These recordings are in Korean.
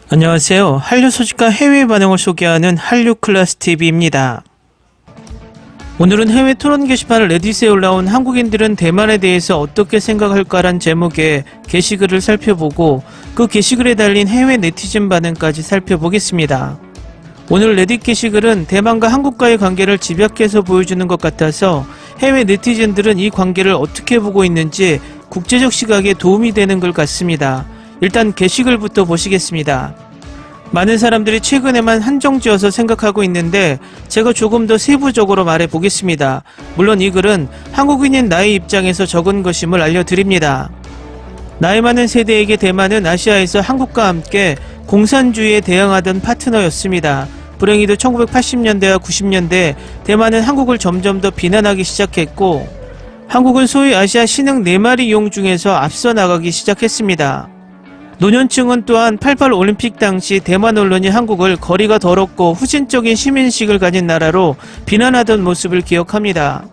안녕하세요. 한류 소식과 해외 반응을 소개하는 한류클래스TV입니다. 오늘은 해외 토론 게시판 레딧에 올라온 한국인들은 대만에 대해서 어떻게 생각할까란 제목의 게시글을 살펴보고 그 게시글에 달린 해외 네티즌 반응까지 살펴보겠습니다. 오늘 레딧 게시글은 대만과 한국과의 관계를 집약해서 보여주는 것 같아서 해외 네티즌들은 이 관계를 어떻게 보고 있는지 국제적 시각에 도움이 되는 것 같습니다. 일단 게시글부터 보시겠습니다. 많은 사람들이 최근에만 한정지어서 생각하고 있는데 제가 조금 더 세부적으로 말해 보겠습니다. 물론 이 글은 한국인인 나의 입장에서 적은 것임을 알려드립니다. 나이 많은 세대에게 대만은 아시아에서 한국과 함께 공산주의에 대항하던 파트너였습니다. 불행히도 1980년대와 90년대 대만은 한국을 점점 더 비난하기 시작했고 한국은 소위 아시아 신흥 4마리 용 중에서 앞서 나가기 시작했습니다. 노년층은 또한 88 올림픽 당시 대만 언론이 한국을 거리가 더럽고 후진적인 시민의식을 가진 나라로 비난하던 모습을 기억합니다.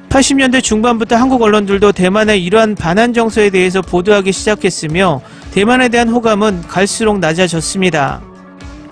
80년대 중반부터 한국 언론들도 대만의 이러한 반한 정서에 대해서 보도하기 시작했으며 대만에 대한 호감은 갈수록 낮아졌습니다.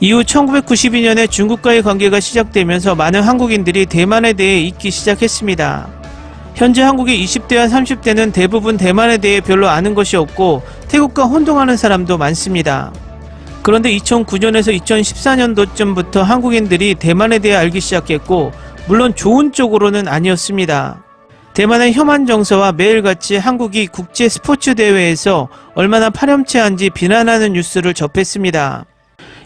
이후 1992년에 중국과의 관계가 시작되면서 많은 한국인들이 대만에 대해 잊기 시작했습니다. 현재 한국의 20대와 30대는 대부분 대만에 대해 별로 아는 것이 없고 태국과 혼동하는 사람도 많습니다. 그런데 2009년에서 2014년도쯤부터 한국인들이 대만에 대해 알기 시작했고 물론 좋은 쪽으로는 아니었습니다. 대만의 혐한 정서와 매일같이 한국이 국제 스포츠 대회에서 얼마나 파렴치한지 비난하는 뉴스를 접했습니다.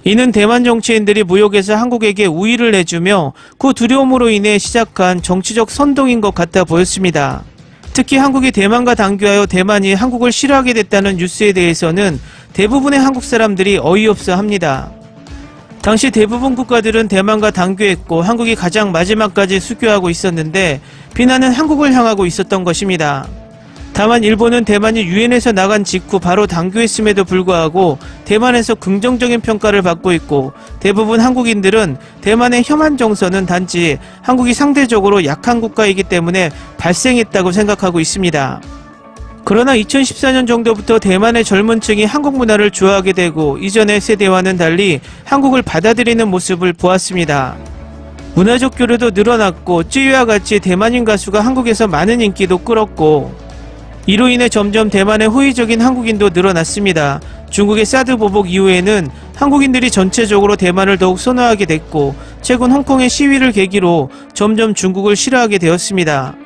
이는 대만 정치인들이 무역에서 한국에게 우위를 내주며 그 두려움으로 인해 시작한 정치적 선동인 것 같아 보였습니다. 특히 한국이 대만과 당교하여 대만이 한국을 싫어하게 됐다는 뉴스에 대해서는 대부분의 한국 사람들이 어이없어 합니다. 당시 대부분 국가들은 대만과 당교했고 한국이 가장 마지막까지 수교하고 있었는데 비난은 한국을 향하고 있었던 것입니다. 다만 일본은 대만이 유엔에서 나간 직후 바로 당교했음에도 불구하고 대만에서 긍정적인 평가를 받고 있고 대부분 한국인들은 대만의 혐한 정서는 단지 한국이 상대적으로 약한 국가이기 때문에 발생했다고 생각하고 있습니다. 그러나 2014년 정도부터 대만의 젊은 층이 한국 문화를 좋아하게 되고 이전의 세대와는 달리 한국을 받아들이는 모습을 보았습니다. 문화적 교류도 늘어났고 쯔유와 같이 대만인 가수가 한국에서 많은 인기도 끌었고 이로 인해 점점 대만에 호의적인 한국인도 늘어났습니다. 중국의 사드 보복 이후에는 한국인들이 전체적으로 대만을 더욱 선호하게 됐고 최근 홍콩의 시위를 계기로 점점 중국을 싫어하게 되었습니다.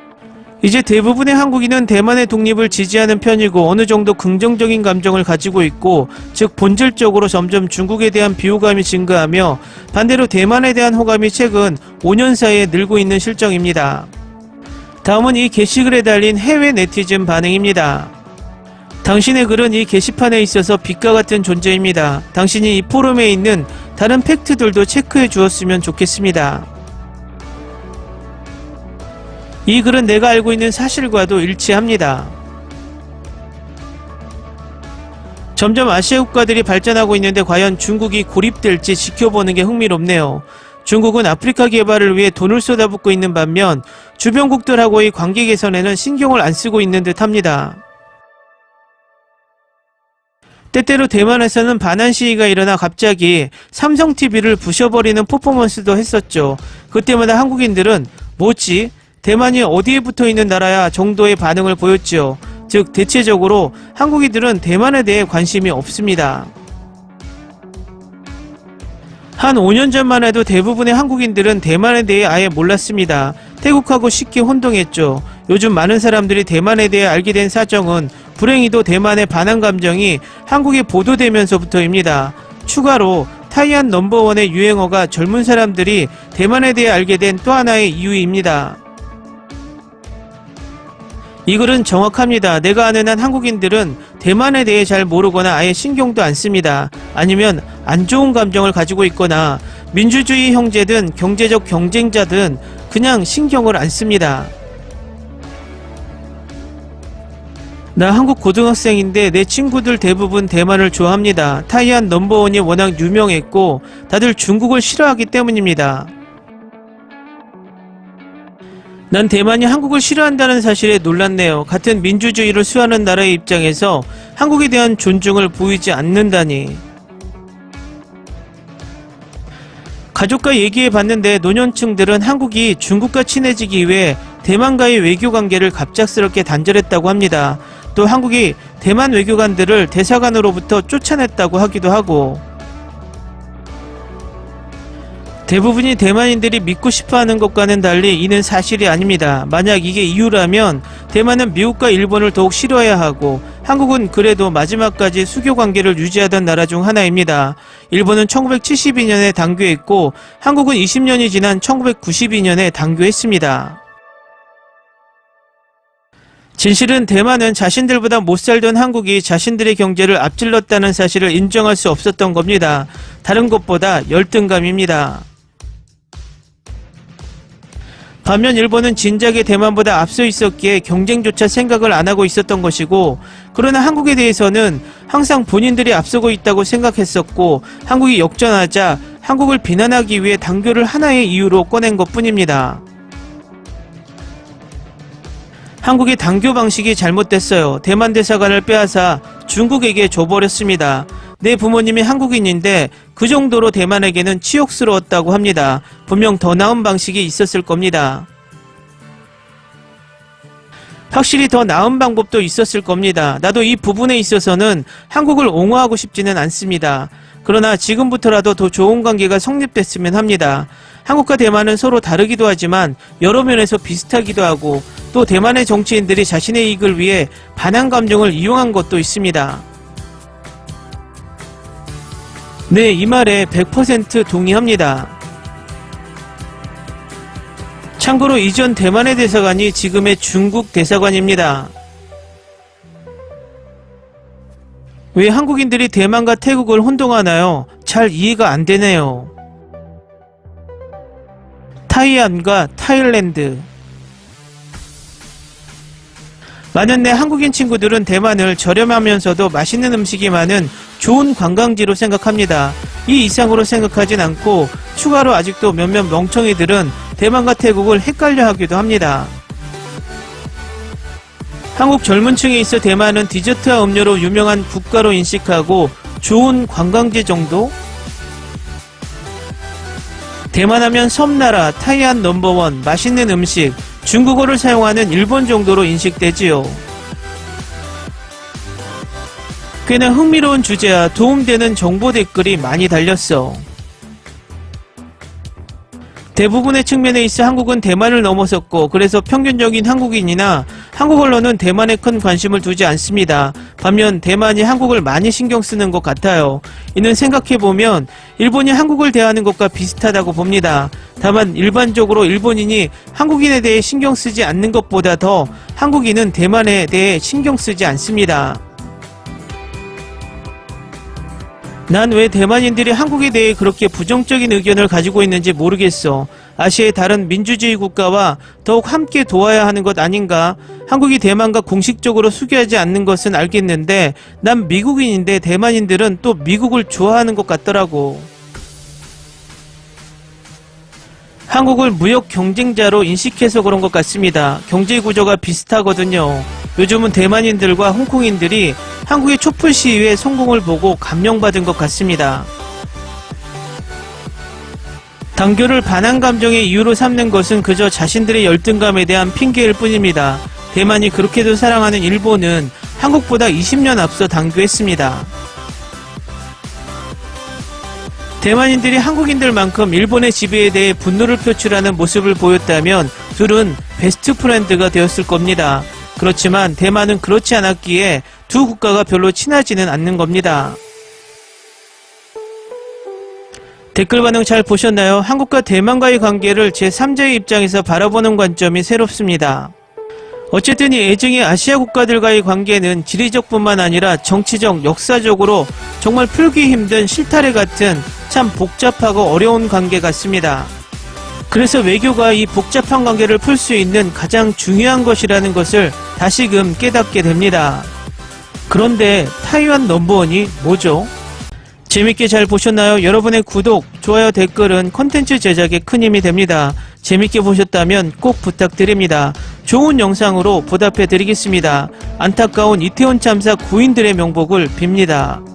이제 대부분의 한국인은 대만의 독립을 지지하는 편이고 어느 정도 긍정적인 감정을 가지고 있고 즉 본질적으로 점점 중국에 대한 비호감이 증가하며 반대로 대만에 대한 호감이 최근 5년 사이에 늘고 있는 실정입니다. 다음은 이 게시글에 달린 해외 네티즌 반응입니다. 당신의 글은 이 게시판에 있어서 빛과 같은 존재입니다. 당신이 이 포럼에 있는 다른 팩트들도 체크해 주었으면 좋겠습니다. 이 글은 내가 알고 있는 사실과도 일치합니다. 점점 아시아 국가들이 발전하고 있는데 과연 중국이 고립될지 지켜보는 게 흥미롭네요. 중국은 아프리카 개발을 위해 돈을 쏟아붓고 있는 반면 주변국들하고의 관계 개선에는 신경을 안 쓰고 있는 듯 합니다. 때때로 대만에서는 반한 시위가 일어나 갑자기 삼성TV를 부셔버리는 퍼포먼스도 했었죠. 그때마다 한국인들은 뭐지? 대만이 어디에 붙어있는 나라야? 정도의 반응을 보였죠. 즉 대체적으로 한국인들은 대만에 대해 관심이 없습니다. 한 5년 전만 해도 대부분의 한국인들은 대만에 대해 아예 몰랐습니다. 태국하고 쉽게 혼동했죠. 요즘 많은 사람들이 대만에 대해 알게 된 사정은 불행히도 대만의 반한 감정이 한국에 보도되면서부터입니다. 추가로 타이완 넘버원의 유행어가 젊은 사람들이 대만에 대해 알게 된 또 하나의 이유입니다. 이 글은 정확합니다. 내가 아는 한 한국인들은 대만에 대해 잘 모르거나 아예 신경도 안 씁니다. 아니면 안 좋은 감정을 가지고 있거나 민주주의 형제든 경제적 경쟁자든 그냥 신경을 안 씁니다. 나 한국 고등학생인데 내 친구들 대부분 대만을 좋아합니다. 타이완 넘버원이 워낙 유명했고 다들 중국을 싫어하기 때문입니다. 난 대만이 한국을 싫어한다는 사실에 놀랐네요. 같은 민주주의를 수호하는 나라의 입장에서 한국에 대한 존중을 보이지 않는다니. 가족과 얘기해 봤는데 노년층들은 한국이 중국과 친해지기 위해 대만과의 외교 관계를 갑작스럽게 단절했다고 합니다. 또 한국이 대만 외교관들을 대사관으로부터 쫓아냈다고 하기도 하고, 대부분이 대만인들이 믿고 싶어하는 것과는 달리 이는 사실이 아닙니다. 만약 이게 이유라면 대만은 미국과 일본을 더욱 싫어해야 하고, 한국은 그래도 마지막까지 수교 관계를 유지하던 나라 중 하나입니다. 일본은 1972년에 당교했고 한국은 20년이 지난 1992년에 당교했습니다. 진실은 대만은 자신들보다 못 살던 한국이 자신들의 경제를 앞질렀다는 사실을 인정할 수 없었던 겁니다. 다른 것보다 열등감입니다. 반면 일본은 진작에 대만보다 앞서 있었기에 경쟁조차 생각을 안 하고 있었던 것이고, 그러나 한국에 대해서는 항상 본인들이 앞서고 있다고 생각했었고, 한국이 역전하자 한국을 비난하기 위해 당교를 하나의 이유로 꺼낸 것뿐입니다. 한국의 당교 방식이 잘못됐어요. 대만 대사관을 빼앗아 중국에게 줘버렸습니다. 내 부모님이 한국인인데 그 정도로 대만에게는 치욕스러웠다고 합니다. 분명 더 나은 방식이 있었을 겁니다. 확실히 더 나은 방법도 있었을 겁니다. 나도 이 부분에 있어서는 한국을 옹호하고 싶지는 않습니다. 그러나 지금부터라도 더 좋은 관계가 성립됐으면 합니다. 한국과 대만은 서로 다르기도 하지만 여러 면에서 비슷하기도 하고, 또 대만의 정치인들이 자신의 이익을 위해 반한 감정을 이용한 것도 있습니다. 네, 이 말에 100% 동의합니다. 참고로 이전 대만의 대사관이 지금의 중국 대사관입니다. 왜 한국인들이 대만과 태국을 혼동하나요? 잘 이해가 안 되네요. 타이완과 타일랜드. 많은 내 한국인 친구들은 대만을 저렴하면서도 맛있는 음식이 많은 좋은 관광지로 생각합니다. 이 이상으로 생각하진 않고, 추가로 아직도 몇몇 멍청이들은 대만과 태국을 헷갈려 하기도 합니다. 한국 젊은 층에 있어 대만은 디저트와 음료로 유명한 국가로 인식하고 좋은 관광지 정도? 대만 하면 섬나라, 타이완 넘버원, 맛있는 음식, 중국어를 사용하는 일본 정도로 인식되지요. 꽤나 흥미로운 주제와 도움되는 정보 댓글이 많이 달렸어. 대부분의 측면에 있어 한국은 대만을 넘어섰고, 그래서 평균적인 한국인이나 한국 언론은 대만에 큰 관심을 두지 않습니다. 반면 대만이 한국을 많이 신경 쓰는 것 같아요. 이는 생각해보면 일본이 한국을 대하는 것과 비슷하다고 봅니다. 다만 일반적으로 일본인이 한국인에 대해 신경 쓰지 않는 것보다 더 한국인은 대만에 대해 신경 쓰지 않습니다. 난 왜 대만인들이 한국에 대해 그렇게 부정적인 의견을 가지고 있는지 모르겠어. 아시아의 다른 민주주의 국가와 더욱 함께 도와야 하는 것 아닌가? 한국이 대만과 공식적으로 수교하지 않는 것은 알겠는데, 난 미국인인데 대만인들은 또 미국을 좋아하는 것 같더라고. 한국을 무역 경쟁자로 인식해서 그런 것 같습니다. 경제 구조가 비슷하거든요. 요즘은 대만인들과 홍콩인들이 한국의 촛불 시위의 성공을 보고 감명받은 것 같습니다. 당교를 반한 감정의 이유로 삼는 것은 그저 자신들의 열등감에 대한 핑계일 뿐입니다. 대만이 그렇게도 사랑하는 일본은 한국보다 20년 앞서 당교했습니다. 대만인들이 한국인들만큼 일본의 지배에 대해 분노를 표출하는 모습을 보였다면 둘은 베스트 프렌드가 되었을 겁니다. 그렇지만 대만은 그렇지 않았기에 두 국가가 별로 친하지는 않는 겁니다. 댓글 반응 잘 보셨나요? 한국과 대만과의 관계를 제3자의 입장에서 바라보는 관점이 새롭습니다. 어쨌든 이 애증의 아시아 국가들과의 관계는 지리적뿐만 아니라 정치적, 역사적으로 정말 풀기 힘든 실타래 같은 참 복잡하고 어려운 관계 같습니다. 그래서 외교가 이 복잡한 관계를 풀 수 있는 가장 중요한 것이라는 것을 다시금 깨닫게 됩니다. 그런데 타이완 넘버원이 뭐죠? 재밌게 잘 보셨나요? 여러분의 구독, 좋아요, 댓글은 콘텐츠 제작에 큰 힘이 됩니다. 재밌게 보셨다면 꼭 부탁드립니다. 좋은 영상으로 보답해 드리겠습니다. 안타까운 이태원 참사 구인들의 명복을 빕니다.